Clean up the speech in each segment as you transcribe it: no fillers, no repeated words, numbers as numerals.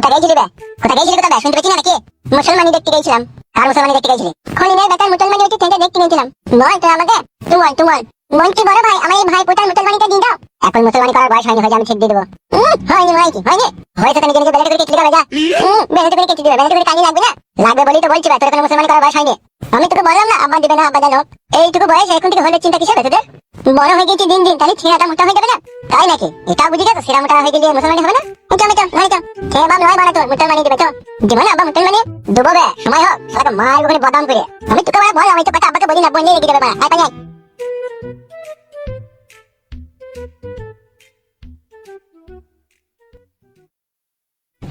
কোথায় গেছিলি বে? কোথায় গেছিলি কোথায় বে? শুনতে পেছি না নাকি? মুসলমানি দেখতে গেছিলাম। আর মুসলমানি দেখতে গেছিলি? খলিনের বেটার মুসলমানি হচ্ছে সেটা দেখতে গেছিলাম। বল তো আমাকে। তুমল মন্ত্রী বড় ভাই আমার এই ভাই পোতার মুসলমানিটা দিয়ে দাও। এখন মুসলমানি করার বয়স হয়নি, হয়ে আমি ঠিক দিয়ে দেবো। হয়নি হয়েছে তো নিজে নিজে বেলাতে করে কেটে দিবে যা। বেলাতে করে কেটে দিবে, বেলাতে করে কাজে লাগবে না। লাগবে বলেই তো বলছি তোর এখন মুসলমানি করার বয়স হয়নি। আমি তোকে বললাম না আব্বা দিবে না আব্বা জানো। এইটুকু বয়স এখন থেকে হলে চিন্তা কিসের তোদের? বড় হয়ে গেছি দিন দিন, তাহলে ছেঁড়াটা মোটা হয়ে যাবে না? তাই নাকি? এটা বুঝি গেছো, সেরা মোটা হয়ে গেলে মুসলমানি হবে না? খেয়ে বাপ নয় বানা তোর মুসলমানি দেবে তো দেবো না আব্বা মুসলমানি দেবো বে, সময় হোক সারা মায়ের ওখানে বদাম করে। আমি তোকে বল, আমি তো কথা আব্বাকে বলি না, বললেই রেখে দেবে মা। আয় পাই আয়।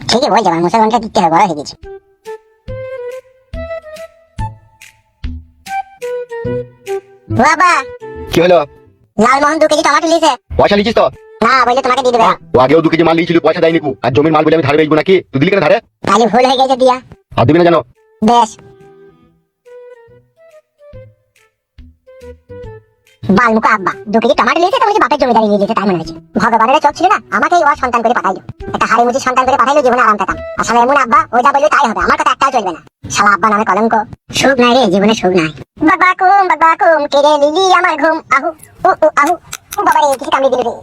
ঠিকই বলছে আমার মুসলমানটা দিতে হবে, বড় হয়ে গেছে। বাবা কি হলো? লালমোহন 2 কেজি টমেটো লিয়েছে। পয়সা লিখিস তো? না বললে তোমাকে দিয়ে দেবে। ও আগেও 2 কেজি মাল লিয়েছিল, পয়সা দেয়নি কু। আর জমির মাল বলে আমি ধারে বেচবো নাকি? তুই দিলি কেন ধারে? তাহলে ভুল হয়ে গেছে দিয়া। আর দিবি না জানো? বেশ বালমুখো আব্বা 2 কেজি টমেটো লিয়েছে, তাহলে বাপের জমিদারি নিয়ে যেতে তাই মনে হয়েছে। ভগবানের চোখ ছিল না, আমাকেই ওর সন্তান করে পাঠাইলো। একটা হাড়ি মুচি সন্তান করে পাঠাইলো, জীবনে আরাম পেতাম। আসলে এমন আব্বা ও যা বলবে তাই হবে, আমার কথা একটাও চলবে না। শালা আব্বা নামে কলঙ্ক। সুখ নাই রে জীবনে, সুখ নাই। বাবা কুম কেড়ে লিলি আমার ঘুম। আহু আহু বাবা রে কিছু কামড়ে দিল রে।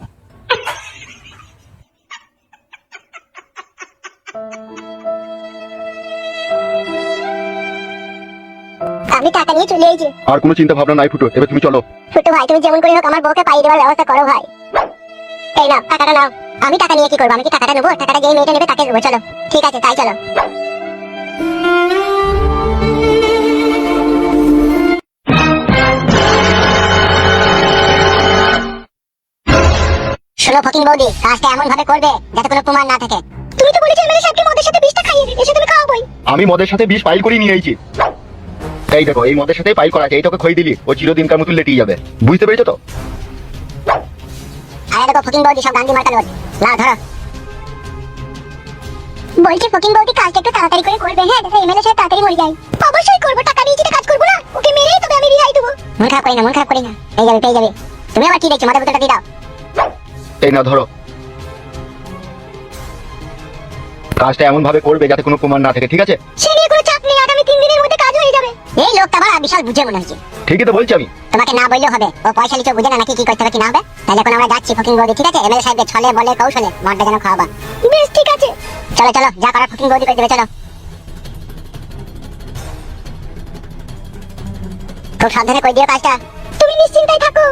আমি টাকা নিয়ে চলে এসেছি। আর কোনো চিন্তা ভাবনা নাই ফুটো, এবার তুমি চলো। ছোট ভাই তুমি যেমন করে হোক আমার বউকে পাইয়ে দেওয়ার ব্যবস্থা করো ভাই। এই নাও টাকাটা নাও। আমি টাকা নিয়ে কি করবো? আমি কি টাকাটা নেবো? টাকাটা যেই মেয়েটা নেবে তাকে দেবো। চলো ঠিক আছে তাই চলো। শোনো ফকিং বৌদি, কাজটা এমন ভাবে করবে যাতে কোনো প্রমাণ না থাকে। তুমি তো বলেছিলে মেরে সাহেবকে মদের সাথে বিষটা খাইয়ে দিতে, এসে তুমি খাওয়াবোই। আমি মদের সাথে বিষ পাইল করে নিয়ে আইছি। এই দেখো এই মদের সাথে পাইল করা আছে, এইটাকে খই দিলি ও চিরদিনকার মতো লেটিয়ে যাবে। বুঝতে পেরেছো তো? আরে দেখো ফকিং বৌদি সব গান্ধী মার্কা লোড। নাও ধরো। বলছি ফকিং বৌদি কাজটা একটু তাড়াতাড়ি করে করবে, হ্যাঁ যাতে এমএলএ সাহেব তাড়াতাড়ি মরে যায়। অবশ্যই করবো, টাকা নিয়েছি কাজ করবো না? ওকে মেরেই তবে আমি রিহাই দেবো। মন খারাপ করি না পেয়ে যাবে। তুমি আবার কি দেখছো? মাথা বোতলটা দিয়ে দাও। এই না ধরো। কাজটা এমন ভাবে করবে যাতে কোনো প্রমাণ না থাকে, ঠিক আছে? সে নিয়ে কোনো চাপ নেই, আগামী 3 দিনের মধ্যে কাজ হয়ে যাবে। এই লোকটা বড় বিশাল বুঝে মনে হচ্ছে। ঠিকই তো বলছি আমি। তোমাকে না বললেও হবে, ও পয়সা লিচো বুঝে না নাকি কি করতে হবে কি না হবে। তাহলে এখন আমরা যাচ্ছি ফকিং বৌদি, ঠিক আছে? এমএলএ সাহেবকে ছলে বলে কৌশলে মদটা যেন খাওয়াবা। বেশ ঠিক আছে, চলো যা করার ফকিং বৌদি করে দেবে। চলো খুব সাবধানে করে দিও কাজটা। তুমি নিশ্চিন্তায় থাকো।